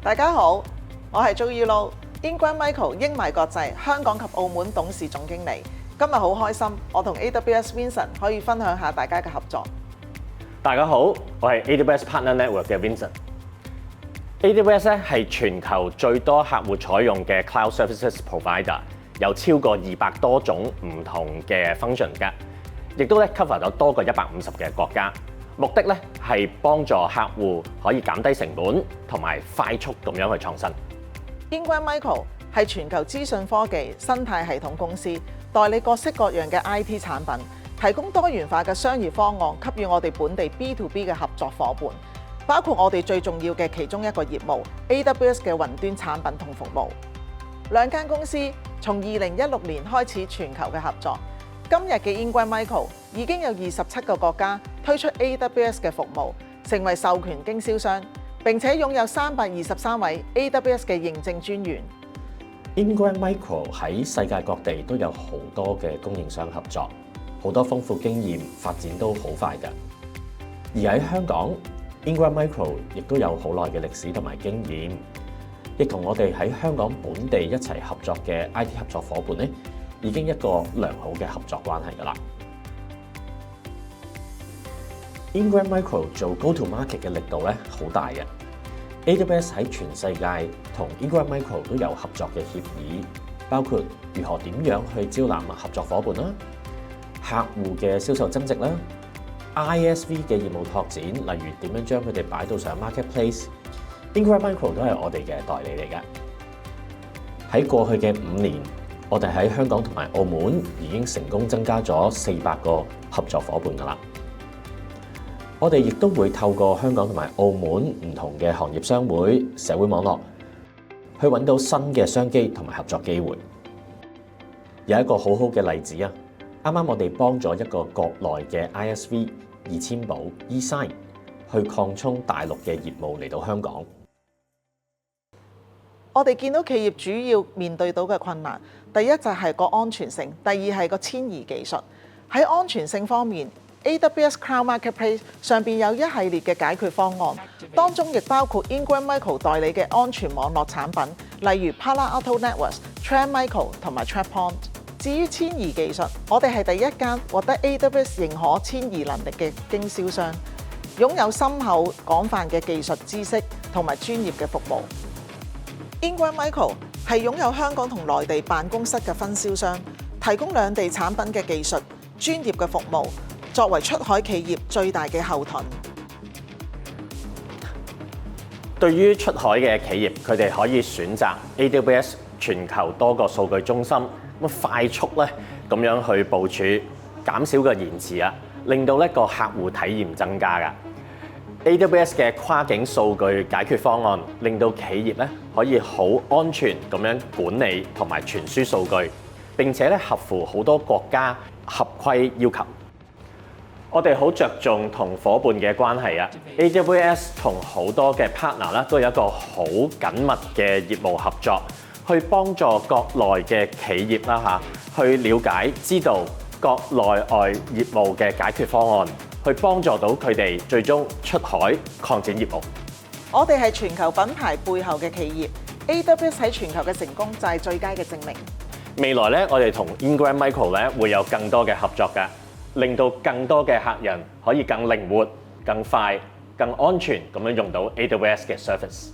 大家好，我係 Joey Lo， Ingram Micro 英邁國際香港及澳門董事總經理。今日好開心，我同 AWS Vincent 可以分享下大家嘅合作。大家好，我係 AWS Partner Network 嘅 Vincent。AWS 咧係全球最多客戶採用嘅 Cloud Services Provider， 有超過200多種唔同嘅 function 㗎，亦都咧 cover 咗多過150嘅國家。目的咧係幫助客戶可以減低成本同埋快速咁樣去創新。Ingram Micro 係全球資訊科技生態系統公司，代理各式各樣嘅 IT 產品，提供多元化嘅商業方案，給予我哋本地 B2B 嘅合作伙伴，包括我哋最重要嘅其中一個業務 AWS 嘅雲端產品同服務。兩間公司從2016年開始全球嘅合作。今日嘅 Ingram Micro 已經有27個國家推出 AWS 嘅服務，成為授權經銷商，並且擁有323位 AWS 嘅認證專員。Ingram Micro 喺世界各地都有好多嘅供應商合作，好多豐富經驗，發展都好快㗎。而喺香港 ，Ingram Micro 亦都有好耐嘅歷史同埋經驗，亦同我哋喺香港本地一齊合作嘅 IT 合作伙伴咧，已經一個良好嘅合作關係㗎啦。Ingram Micro 做 Go-to-Market 嘅力度咧好大嘅。AWS 喺全世界同 Ingram Micro 都有合作嘅協議，包括如何點樣去招攬合作伙伴啦、客戶嘅銷售增值啦、ISV 嘅業務拓展，例如點樣將佢哋擺到上 Marketplace。Ingram Micro 都係我哋嘅代理嚟嘅。喺過去嘅5年，我哋喺香港同埋澳門已經成功增加咗400個合作伙伴㗎啦。我哋亦都會透過香港同埋澳門唔同嘅行業商會、社會網絡，去揾到新嘅商機同埋合作機會。有一個好好嘅例子啊！啱啱我哋幫咗一個國內嘅 ISV 2000寶 eSign 去擴充大陸嘅業務嚟到香港。我哋見到企業主要面對到嘅困難，第一就係個安全性，第二係個遷移技術。喺安全性方面，AWS Cloud Marketplace 上邊有一系列嘅解決方案，當中亦包括 Ingram Micro 代理嘅安全網絡產品，例如 Palo Alto Networks、Trend Micro 同埋 Checkpoint。至於遷移技術，我哋係第一間獲得 AWS 認可遷移能力嘅經銷商，擁有深厚廣泛嘅技術知識同埋專業嘅服務。Ingram Micro 係擁有香港同內地辦公室嘅分銷商，提供兩地產品嘅技術、專業嘅服務，作為出海企業最大嘅後盾。對於出海嘅企業，佢哋可以選擇 AWS 全球多個數據中心，咁快速咧咁樣去部署，減少個延遲啊，令到一個客戶體驗增加㗎。AWS 嘅跨境數據解決方案，令到企業咧可以好安全咁樣管理同埋傳輸數據，並且咧合乎好多國家合規要求。我哋好着重同伙伴嘅關係啊 ，AWS 同好多嘅 partner 啦都有一個好緊密嘅業務合作，去幫助國內嘅企業啦去了解知道國內外業務嘅解決方案。去幫助到佢哋最終出海擴展業務。我哋係全球品牌背後嘅企業 ，AWS 喺全球嘅成功就係最佳嘅證明。未來咧，我哋同 Ingram Micro 咧會有更多嘅合作嘅，令到更多嘅客人可以更靈活、更快、更安全咁樣用到 AWS 嘅 service。